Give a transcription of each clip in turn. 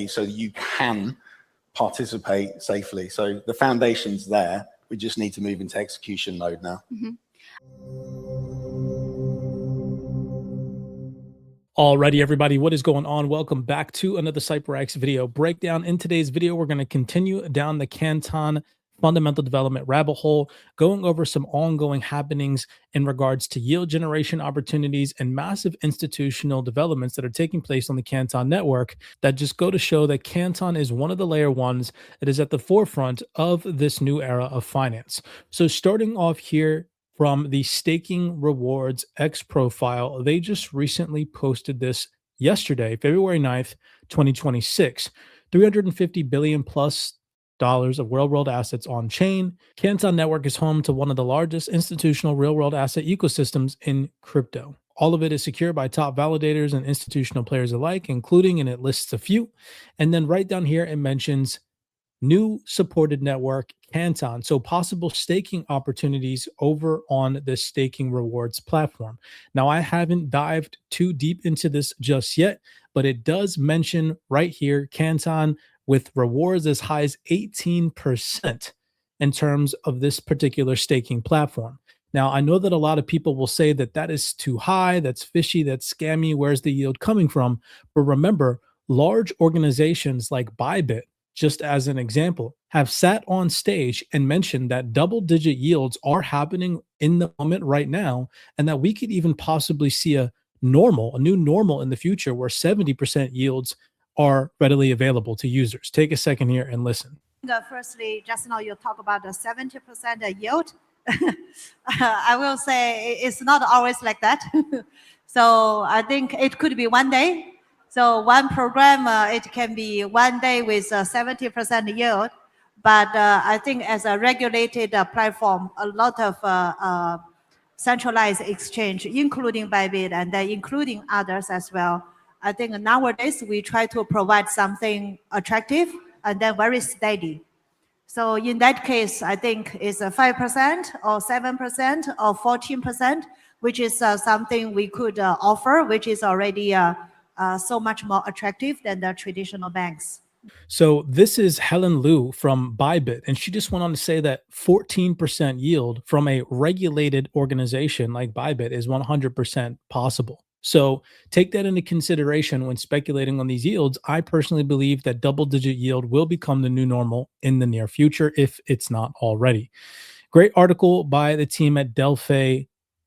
so you can participate safely. So the foundation's there. We just need to move into execution mode now. Alrighty, everybody, what is going on? Welcome back to another CYPRX video breakdown. In today's video, we're going to continue down the Canton fundamental development rabbit hole, going over some ongoing happenings in regards to yield generation opportunities and massive institutional developments that are taking place on the Canton network that just go to show that Canton is one of the layer ones that is at the forefront of this new era of finance. So starting off here from the staking rewards X profile, they just recently posted this yesterday, February 9th, 2026, 350 billion plus dollars of real world assets on chain. Canton network is home to one of the largest institutional real world asset ecosystems in crypto. All of it is secured by top validators and institutional players alike, including, and it lists a few. And then right down here, it mentions new supported network, Canton. So possible staking opportunities over on the staking rewards platform. Now, I haven't dived too deep into this just yet, but it does mention right here, Canton with rewards as high as 18% in terms of this particular staking platform. Now, I know that a lot of people will say that that is too high, that's fishy, that's scammy, where's the yield coming from? But remember, large organizations like Bybit, just as an example, have sat on stage and mentioned that double-digit yields are happening in the moment right now, and that we could even possibly see a new normal in the future where 70% yields are readily available to users. Take a second here and listen. Firstly, just now you talk about the 70% yield. I will say it's not always like that. So I think it could be one day. So one program, it can be one day with 70% yield. But I think as a regulated platform, a lot of centralized exchange, including Bybit and including others as well. I think nowadays we try to provide something attractive and then very steady. So in that case, I think it's a 5% or 7% or 14%, which is something we could offer, which is already so much more attractive than the traditional banks. So this is Helen Liu from Bybit, and she just went on to say that 14% yield from a regulated organization like Bybit is 100% possible. So take that into consideration when speculating on these yields. I personally believe that double-digit yield will become the new normal in the near future, if it's not already. Great article by the team at Delphi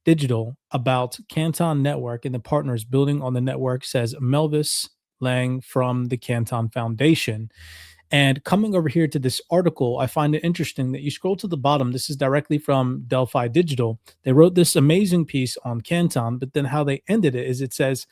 Digital about Canton Network and the partners building on the network, says Melvis Lang from the Canton Foundation. And coming over here to this article, I find it interesting that you scroll to the bottom. This is directly from Delphi Digital. They wrote this amazing piece on Canton, but then how they ended it is it says,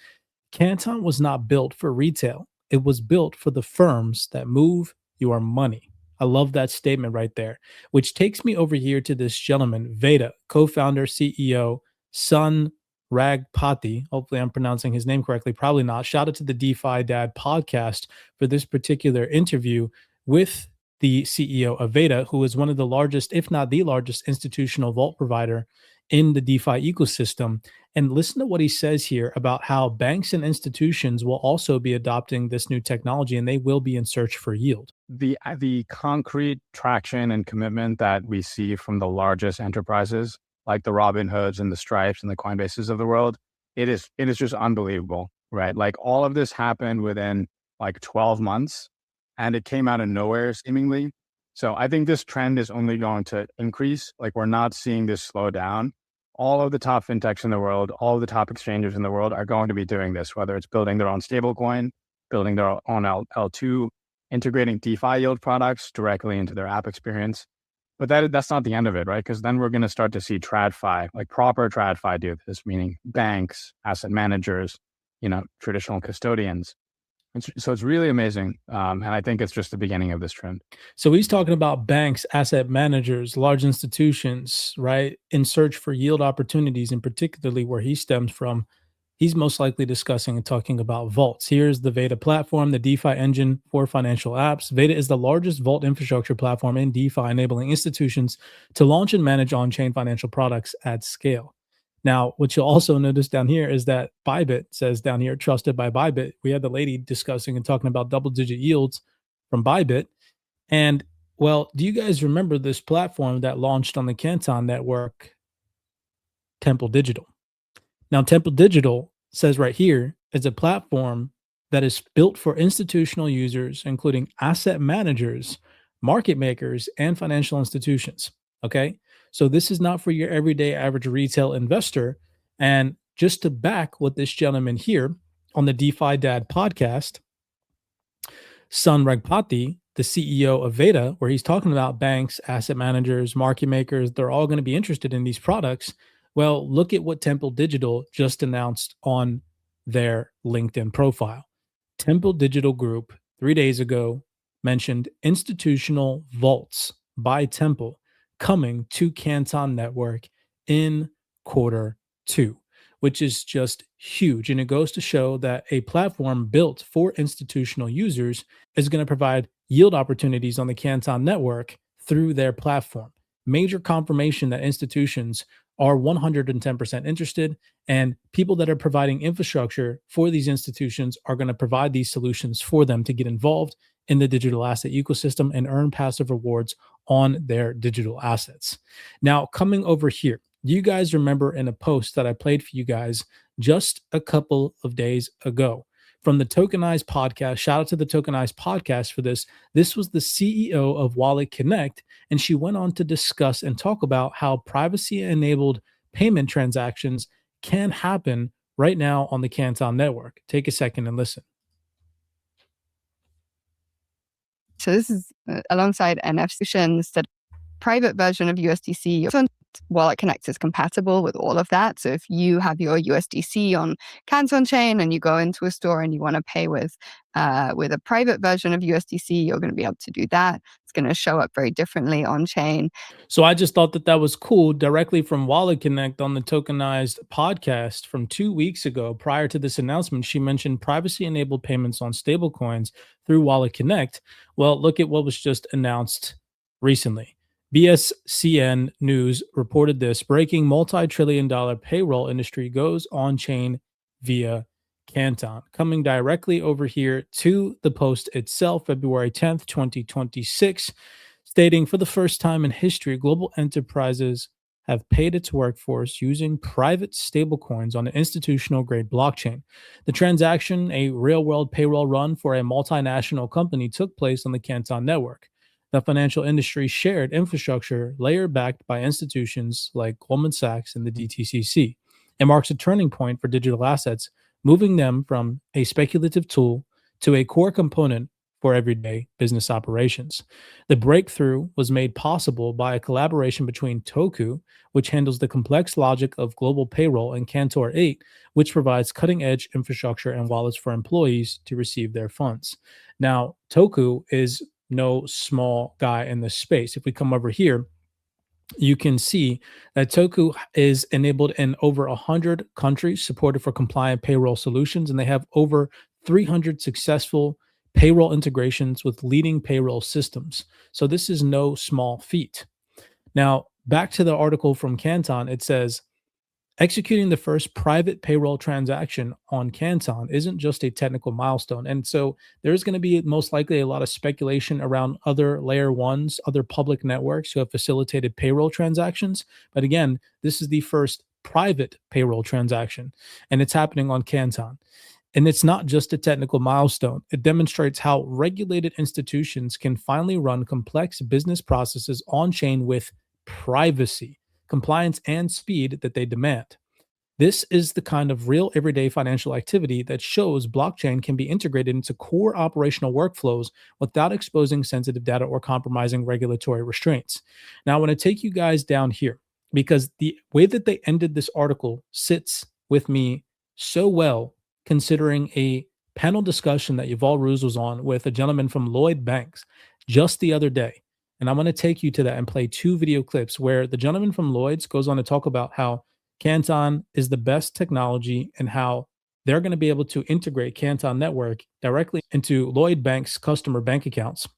Canton was not built for retail. It was built for the firms that move your money. I love that statement right there, which takes me over here to this gentleman, Veda, co-founder, CEO, Sun Ragpati. Hopefully I'm pronouncing his name correctly. Probably not. Shout out to the DeFi Dad podcast for this particular interview with the CEO of Veda, who is one of the largest, if not the largest, institutional vault provider in the DeFi ecosystem. And listen to what he says here about how banks and institutions will also be adopting this new technology, and they will be in search for yield. The concrete traction and commitment that we see from the largest enterprises, like the Robinhoods and the Stripes and the Coinbases of the world, it is just unbelievable, right? Like all of this happened within like 12 months, and it came out of nowhere seemingly. So I think this trend is only going to increase. Like we're not seeing this slow down. All of the top fintechs in the world, all of the top exchanges in the world are going to be doing this, whether it's building their own stablecoin, building their own L2, integrating DeFi yield products directly into their app experience. But that's not the end of it, right? Because then we're going to start to see TradFi, like proper TradFi do this, meaning banks, asset managers, traditional custodians. So it's really amazing. And I think it's just the beginning of this trend. So he's talking about banks, asset managers, large institutions, right? In search for yield opportunities, and particularly where he stems from, he's most likely discussing and talking about vaults. Here's the Veda platform, the DeFi engine for financial apps. Veda is the largest vault infrastructure platform in DeFi, enabling institutions to launch and manage on-chain financial products at scale. Now, what you'll also notice down here is that Bybit says down here, trusted by Bybit. We had the lady discussing and talking about double-digit yields from Bybit. And well, do you guys remember this platform that launched on the Canton network, Temple Digital? Now, Temple Digital says right here is a platform that is built for institutional users, including asset managers, market makers, and financial institutions. Okay. So this is not for your everyday average retail investor. And just to back what this gentleman here on the DeFi Dad podcast, Sun Ragpati, the CEO of Veda, where he's talking about banks, asset managers, market makers, they're all going to be interested in these products. Well, look at what Temple Digital just announced on their LinkedIn profile. Temple Digital Group 3 days ago mentioned institutional vaults by Temple coming to Canton Network in Q2, which is just huge. And it goes to show that a platform built for institutional users is going to provide yield opportunities on the Canton Network through their platform. Major confirmation that institutions are 110% interested, and people that are providing infrastructure for these institutions are going to provide these solutions for them to get involved in the digital asset ecosystem and earn passive rewards on their digital assets. Now, coming over here, do you guys remember in a post that I played for you guys just a couple of days ago from the Tokenized podcast? Shout out to the Tokenized podcast for this. This was the CEO of Wallet Connect, and she went on to discuss and talk about how privacy-enabled payment transactions can happen right now on the Canton network. Take a second and listen. So this is alongside NFC, that private version of USDC. Wallet Connect is compatible with all of that. So if you have your USDC on Canton chain and you go into a store and you want to pay with a private version of USDC, you're going to be able to do that. It's going to show up very differently on chain. So I just thought that that was cool. Directly from Wallet Connect on the Tokenized podcast from 2 weeks ago, prior to this announcement, she mentioned privacy-enabled payments on stablecoins through Wallet Connect. Well, look at what was just announced recently. BSCN News reported this: breaking multi-trillion-dollar payroll industry goes on-chain via Canton. Coming directly over here to the post itself, February 10th, 2026, stating, for the first time in history, global enterprises have paid its workforce using private stablecoins on an institutional-grade blockchain. The transaction, a real-world payroll run for a multinational company, took place on the Canton network. The financial industry shared infrastructure layer backed by institutions like Goldman Sachs and the DTCC. It marks a turning point for digital assets, moving them from a speculative tool to a core component for everyday business operations. The breakthrough was made possible by a collaboration between Toku, which handles the complex logic of global payroll, and Cantor 8, which provides cutting-edge infrastructure and wallets for employees to receive their funds. Now, Toku is no small guy in this space. If we come over here, you can see that Toku is enabled in over 100 countries, supported for compliant payroll solutions, and they have over 300 successful payroll integrations with leading payroll systems. So this is no small feat. Now, back to the article from Canton, it says, executing the first private payroll transaction on Canton isn't just a technical milestone. And so there's going to be most likely a lot of speculation around other layer ones, other public networks who have facilitated payroll transactions. But again, this is the first private payroll transaction, and it's happening on Canton. And it's not just a technical milestone. It demonstrates how regulated institutions can finally run complex business processes on-chain with privacy, compliance, and speed that they demand. This is the kind of real everyday financial activity that shows blockchain can be integrated into core operational workflows without exposing sensitive data or compromising regulatory restraints. Now, I want to take you guys down here because the way that they ended this article sits with me so well, considering a panel discussion that Yuval Ruz was on with a gentleman from Lloyds Banks just the other day. And I'm going to take you to that and play 2 video clips where the gentleman from Lloyds goes on to talk about how Canton is the best technology and how they're going to be able to integrate Canton Network directly into Lloyds Bank's customer bank accounts.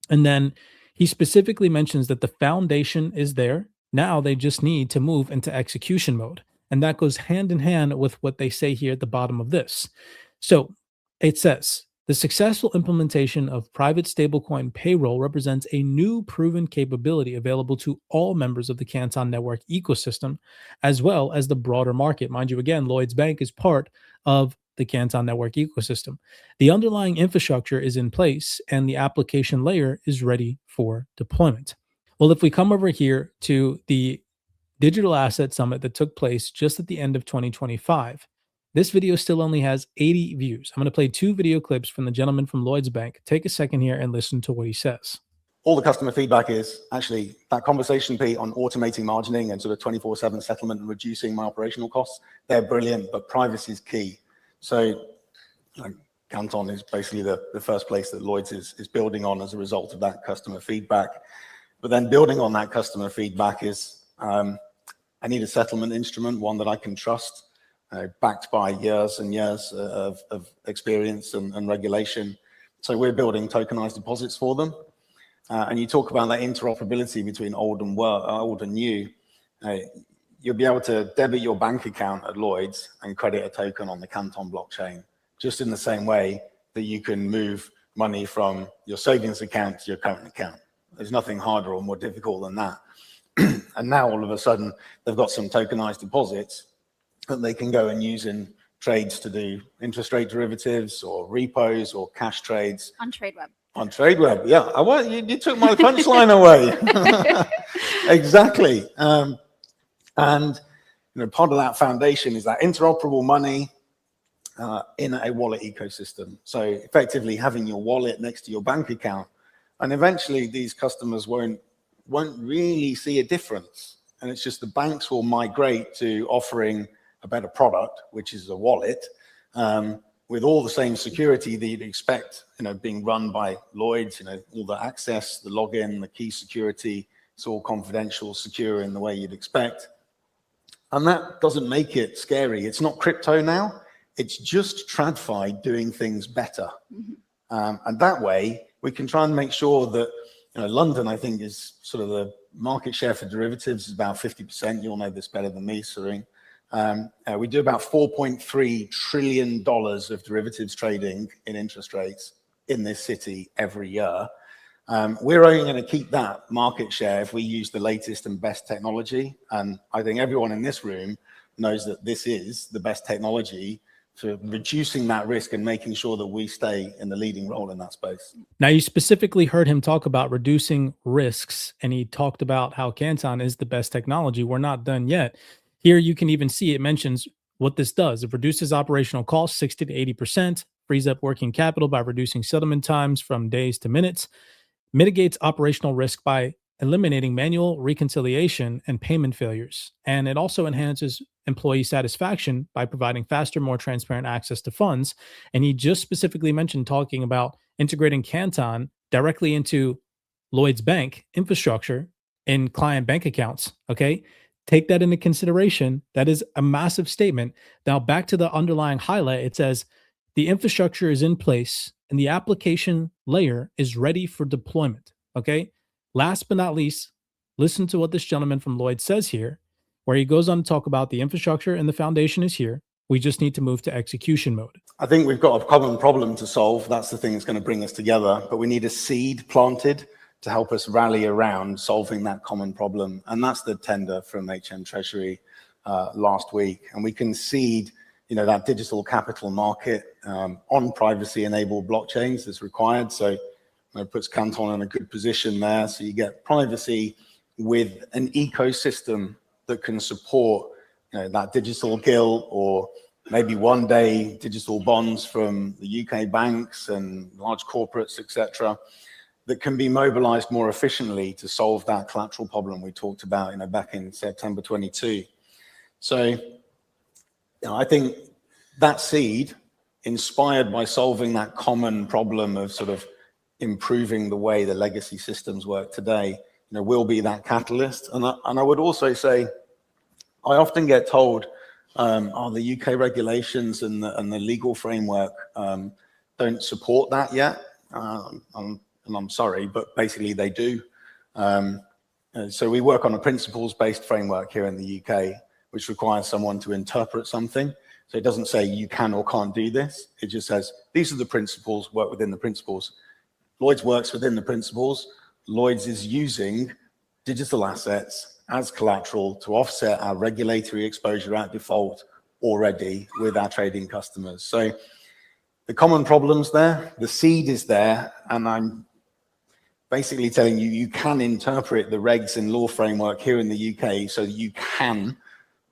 And then he specifically mentions that the foundation is there. Now they just need to move into execution mode. And that goes hand in hand with what they say here at the bottom of this. So it says, the successful implementation of private stablecoin payroll represents a new proven capability available to all members of the Canton network ecosystem, as well as the broader market. Mind you, again, Lloyds Bank is part of the Canton network ecosystem. The underlying infrastructure is in place and the application layer is ready for deployment. Well, if we come over here to the Digital Asset Summit that took place just at the end of 2025, this video still only has 80 views. I'm going to play 2 video clips from the gentleman from Lloyds Bank. Take a second here and listen to what he says. All the customer feedback is actually that conversation, Pete, on automating margining and sort of 24/7 settlement and reducing my operational costs. They're brilliant, but privacy is key. So Canton is basically the first place that Lloyds is building on as a result of that customer feedback. But then building on that customer feedback is I need a settlement instrument, one that I can trust, backed by years and years of experience and regulation. So we're building tokenized deposits for them. And you talk about that interoperability between old and new. You'll be able to debit your bank account at Lloyds and credit a token on the Canton blockchain, just in the same way that you can move money from your savings account to your current account. There's nothing harder or more difficult than that. And now all of a sudden, they've got some tokenized deposits that they can go and use in trades to do interest rate derivatives or repos or cash trades. On TradeWeb. On TradeWeb, yeah. You took my punchline away. Exactly. And part of that foundation is that interoperable money in a wallet ecosystem. So effectively having your wallet next to your bank account. And eventually these customers won't really see a difference. And it's just the banks will migrate to offering a better product, which is a wallet, with all the same security that you'd expect, being run by Lloyds, all the access, the login, the key security, it's all confidential, secure in the way you'd expect. And that doesn't make it scary. It's not crypto now. It's just TradFi doing things better. Mm-hmm. And that way, we can try and make sure that, London, I think, is sort of the market share for derivatives is about 50%. You'll know this better than me, Serene. We do about $4.3 trillion of derivatives trading in interest rates in this city every year. We're only going to keep that market share if we use the latest and best technology. And I think everyone in this room knows that this is the best technology for reducing that risk and making sure that we stay in the leading role in that space. Now, you specifically heard him talk about reducing risks, and he talked about how Canton is the best technology. We're not done yet. Here you can even see it mentions what this does. It reduces operational costs 60 to 80%, frees up working capital by reducing settlement times from days to minutes, mitigates operational risk by eliminating manual reconciliation and payment failures. And it also enhances employee satisfaction by providing faster, more transparent access to funds. And he just specifically mentioned talking about integrating Canton directly into Lloyds Bank infrastructure in client bank accounts. Okay. Take that into consideration. That is a massive statement. Now, back to the underlying highlight, it says the infrastructure is in place and the application layer is ready for deployment. Okay. Last but not least, listen to what this gentleman from Lloyds says here, where he goes on to talk about the infrastructure and the foundation is here. We just need to move to execution mode. I think we've got a common problem to solve. That's the thing that's going to bring us together. But we need a seed planted to help us rally around solving that common problem. And that's the tender from HM Treasury last week. And we can seed, that digital capital market on privacy-enabled blockchains that's required. So it puts Canton in a good position there. So you get privacy with an ecosystem that can support that digital gilt, or maybe one day digital bonds from the UK banks and large corporates, etc., that can be mobilized more efficiently to solve that collateral problem we talked about back in September 22. So I think that seed, inspired by solving that common problem of sort of improving the way the legacy systems work today, will be that catalyst. And I would also say, I often get told, the UK regulations and the legal framework don't support that yet. And I'm sorry, but basically they do. So we work on a principles-based framework here in the UK, which requires someone to interpret something. So it doesn't say you can or can't do this. It just says, these are the principles, work within the principles. Lloyds works within the principles. Lloyds is using digital assets as collateral to offset our regulatory exposure at default already with our trading customers. So the common problems there, the seed is there, and I'm basically telling you, you can interpret the regs and law framework here in the UK so that you can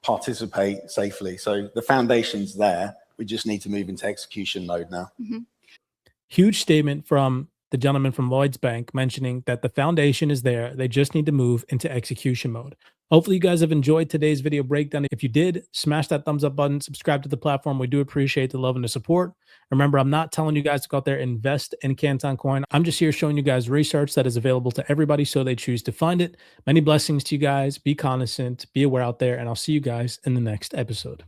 participate safely. So the foundation's there. We just need to move into execution mode now. Huge statement from the gentleman from Lloyds Bank mentioning that the foundation is there. They just need to move into execution mode. Hopefully you guys have enjoyed today's video breakdown. If you did, smash that thumbs up button, subscribe to the platform. We do appreciate the love and the support. Remember, I'm not telling you guys to go out there and invest in Canton coin. I'm just here showing you guys research that is available to everybody so they choose to find it. Many blessings to you guys. Be cognizant, be aware out there, and I'll see you guys in the next episode.